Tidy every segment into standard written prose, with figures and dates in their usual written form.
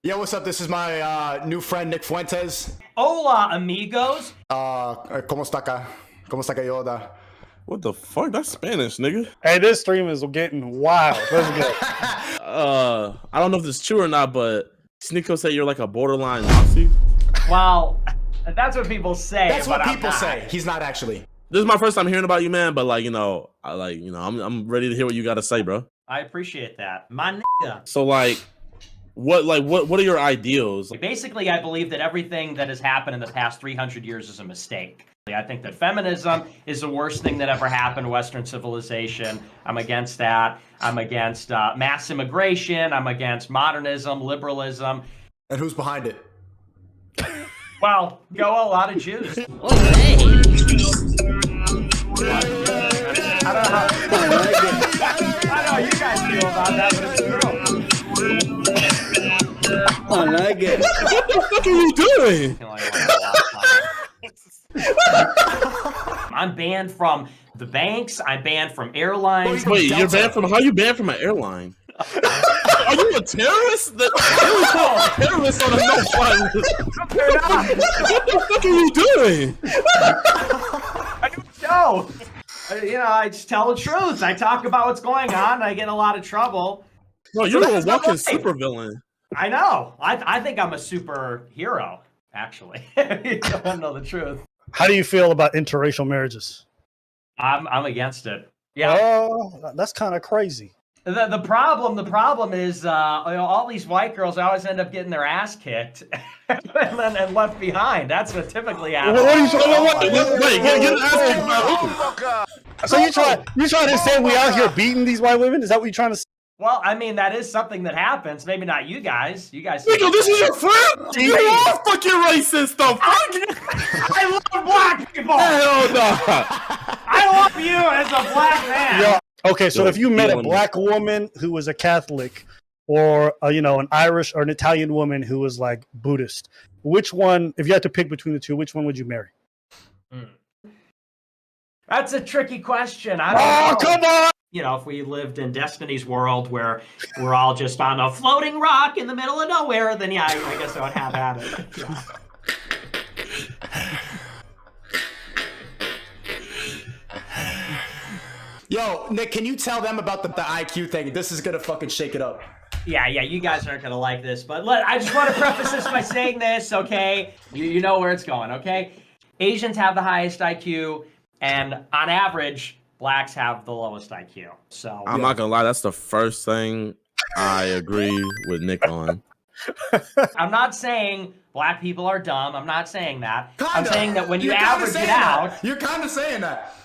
Yo, what's up? This is my new friend Nick Fuentes. Hola, amigos. ¿Cómo está acá? ¿Cómo está acá, Yoda? What the fuck? That's Spanish, nigga. Hey, this stream is getting wild. Let's go. I don't know if this is true or not, but SNEAKO said you're like a borderline Nazi. Well, that's what people say. That's what but people say. He's not actually. This is my first time hearing about you, man. But like, I'm ready to hear what you got to say, bro. I appreciate that, my nigga. So like, what are your ideals? Basically, I believe that everything that has happened in the past 300 years is a mistake. I think that feminism is the worst thing that ever happened to Western civilization. I'm against that. I'm against mass immigration. I'm against modernism, liberalism. And who's behind it? Well, a lot of Jews. I don't know how you guys feel about that, but it's true. I like it. What the fuck are you doing? I'm banned from the banks. I'm banned from airlines. Wait, you're banned from? How you banned from an airline? Are you a terrorist? Terrorist on a no-fly list. What the fuck are you doing? I don't know. I just tell the truth. I talk about what's going on. And I get in a lot of trouble. No, you're a walking supervillain. I know. I think I'm a superhero, actually. You don't know the truth. How do you feel about interracial marriages? I'm against it. Yeah. Oh, that's kind of crazy. The problem is all these white girls always end up getting their ass kicked and left behind. That's what typically happens. What are you trying to Wait, get an ass kicked by who? So you trying to say we out here beating these white women? Is that what you're trying to say? Well, I mean, that is something that happens. Maybe not you guys. You guys. Nigga, this is your friend? You are fucking racist, though. I love black people. Hell no. I love you as a black man. Yeah. Okay, so if you met a black woman who was a Catholic, or an Irish or an Italian woman who was like Buddhist, which one? If you had to pick between the two, which one would you marry? That's a tricky question. I don't know. Come on! If we lived in Destiny's world where we're all just on a floating rock in the middle of nowhere, then yeah, I guess I would have at it. Yeah. Yo, Nick, can you tell them about the IQ thing? This is gonna fucking shake it up. Yeah, you guys aren't gonna like this, but I just want to preface this by saying this, okay? You know where it's going, okay? Asians have the highest IQ, and on average, blacks have the lowest IQ. So I'm not gonna lie, that's the first thing I agree with Nick on. I'm not saying black people are dumb. I'm not saying that. Kinda. I'm saying that when you You're kinda average it saying out, that. You're kind of saying that.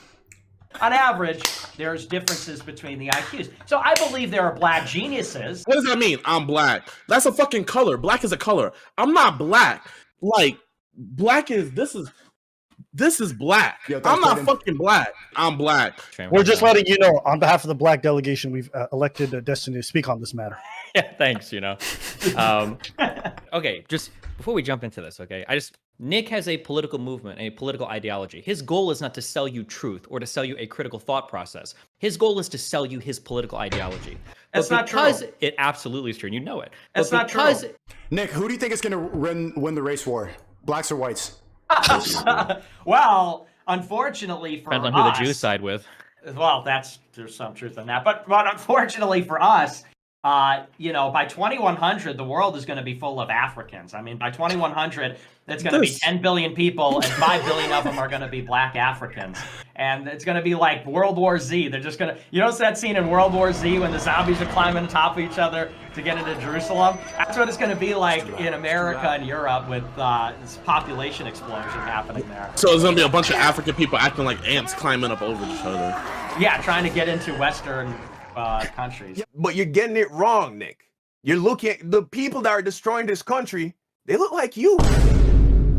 on average, there's differences between the IQs. So I believe there are black geniuses. What does that mean? I'm black. That's a fucking color. Black is a color. I'm not black. Like, black is this is black. Yo, I'm not Brandon. fucking black. I'm black. We're just letting you know, on behalf of the black delegation, we've elected Destiny to speak on this matter. Yeah, thanks. Okay, just before we jump into this, okay, Nick has a political movement, a political ideology. His goal is not to sell you truth or to sell you a critical thought process. His goal is to sell you his political ideology. That's not true. It absolutely is true, and you know it. That's not true. Nick, who do you think is gonna win the race war? Blacks or whites? Well, unfortunately for Depends on us, who the Jews side with. well, there's some truth in that. But unfortunately for us, by 2100, the world is going to be full of Africans. I mean, by 2100, it's going to be 10 billion people, and 5 billion of them are going to be black Africans. And it's going to be like World War Z. They're just going to, that scene in World War Z when the zombies are climbing on top of each other to get into Jerusalem? That's what it's going to be like in America and Europe with this population explosion happening there. So there's gonna be a bunch of African people acting like ants climbing up over each other. Yeah, trying to get into Western countries. But you're getting it wrong, Nick. You're looking at the people that are destroying this country. They look like you.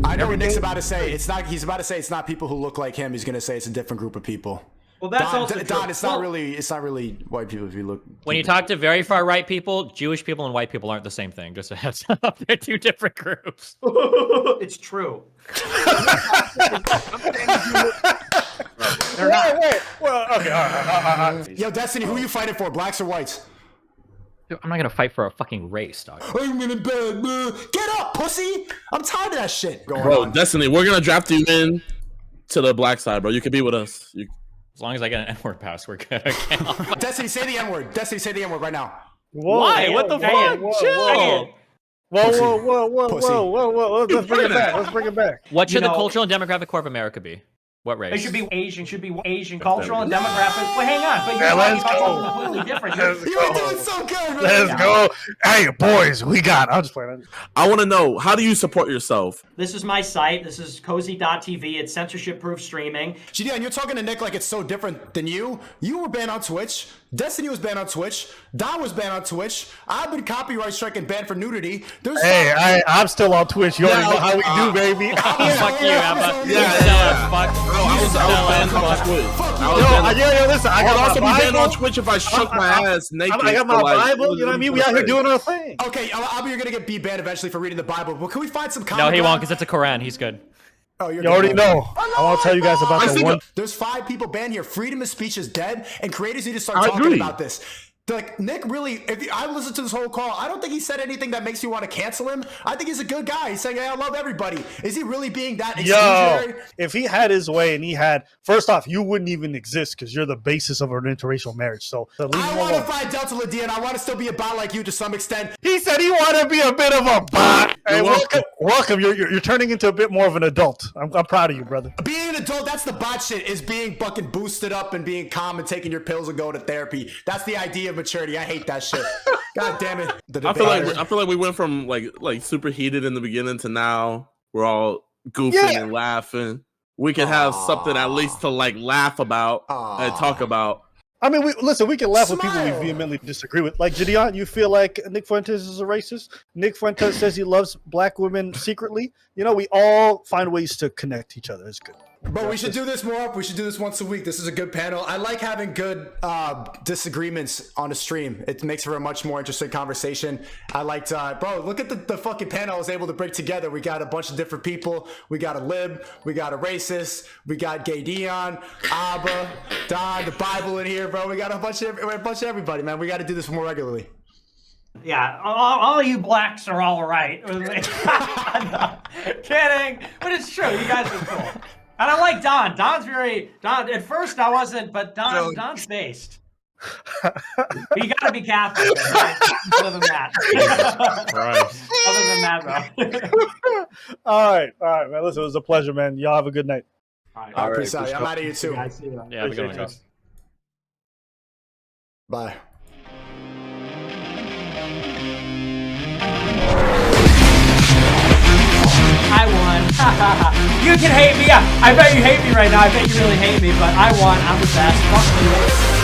I know what Nick's about to say. He's about to say it's not people who look like him. He's gonna say it's a different group of people. Well, that's also true. Don, it's not really white people if you look. When you talk to very far right people, Jewish people and white people aren't the same thing. Just a heads up, they're two different groups. It's true. Wait. Well, okay. All right. Yo, Destiny, who are you fighting for? Blacks or whites? Dude, I'm not gonna fight for a fucking race, dog. I'm gonna bed. Get up, pussy! I'm tired of that shit going Bro, on. Destiny, we're gonna draft you in to the black side, bro. You can be with us. As long as I get an N-word pass, we're good. Okay. Destiny, say the N-word. Destiny, say the N-word right now. Whoa, Why? What the fuck? Chill. Whoa. Let's bring it back. Let's bring it back. What should You the know- Cultural and Demographic Corps of America be? What race? It should be Asian, cultural and demographic. But hang on, but you're Yeah, talking let's about go. something completely different. Let's You go. were doing so good, man. Let's go. Hey, boys, we got. I'm just playing. I want to know, how do you support yourself? This is my site. This is cozy.tv. It's censorship-proof streaming. GD, you're talking to Nick like it's so different than you. You were banned on Twitch. Destiny was banned on Twitch. Don was banned on Twitch. I've been copyright struck and banned for nudity. There's Hey, I'm still on Twitch. You already know how we do, baby. Fuck you, Abba. Yeah. Fuck. Bro, I was banned on Twitch. Listen, I I would got also my be banned on Bible. Twitch if I shook my ass naked. I got my for, like, Bible. You know what I mean? We out here doing our thing. Okay, Abby, you're gonna get banned eventually for reading the Bible. But can we find some common No, he ground? won't, because it's a Quran. He's good. Oh, you're You good, already bro. know. I want to tell you guys about I the think- one. There's 5 people banned here. Freedom of speech is dead, and creators need to start I talking agree. about this. Like Nick, really, I listened to this whole call. I don't think he said anything that makes you want to cancel him. I think he's a good guy. He's saying, "Hey, I love everybody." Is he really being that Yo, exclusionary? if he had his way and he had, first off, you wouldn't even exist because you're the basis of an interracial marriage. So leave I him want to alone. fight Delta Ladia, and I want to still be a bot like you to some extent. He said he wanted to be a bit of a bot. Hey, welcome. welcome. You're turning into a bit more of an adult. I'm proud of you, brother. Being an adult, that's the bot shit, is being fucking boosted up and being calm and taking your pills and going to therapy. That's the idea of maturity. I hate that shit. God damn it. The I feel debater. like we went from like super heated in the beginning to now we're all goofing Yeah. and laughing. We can have something at least to like laugh about and talk about. I mean, we can laugh with people we Smile. vehemently disagree with. Like, Gideon, you feel like Nick Fuentes is a racist? Nick Fuentes says he loves black women secretly. You know, we all find ways to connect each other. It's good. But we should do this more. We should do this once a week. This is a good panel. I like having good disagreements on the stream. It makes for a much more interesting conversation. I liked, bro, look at the fucking panel I was able to bring together. We got a bunch of different people. We got a lib. We got a racist. We got Gay Dion, Abba, Don, the Bible in here, bro. We got a bunch of everybody, man. We got to do this more regularly. Yeah, all you blacks are all right. Kidding, but it's true. You guys are cool. And I like Don. Don's at first I wasn't, but Don's based. You gotta be Catholic, right? Other than that. Other than that, though. All right, man. Listen, it was a pleasure, man. Y'all have a good night. All right, peace out. I'm out of here too. Yeah, I see that. Yeah, have a good one, guys. Bye. I won. You can hate me. I bet you hate me right now. I bet you really hate me, but I won. I'm the best. Fuck you.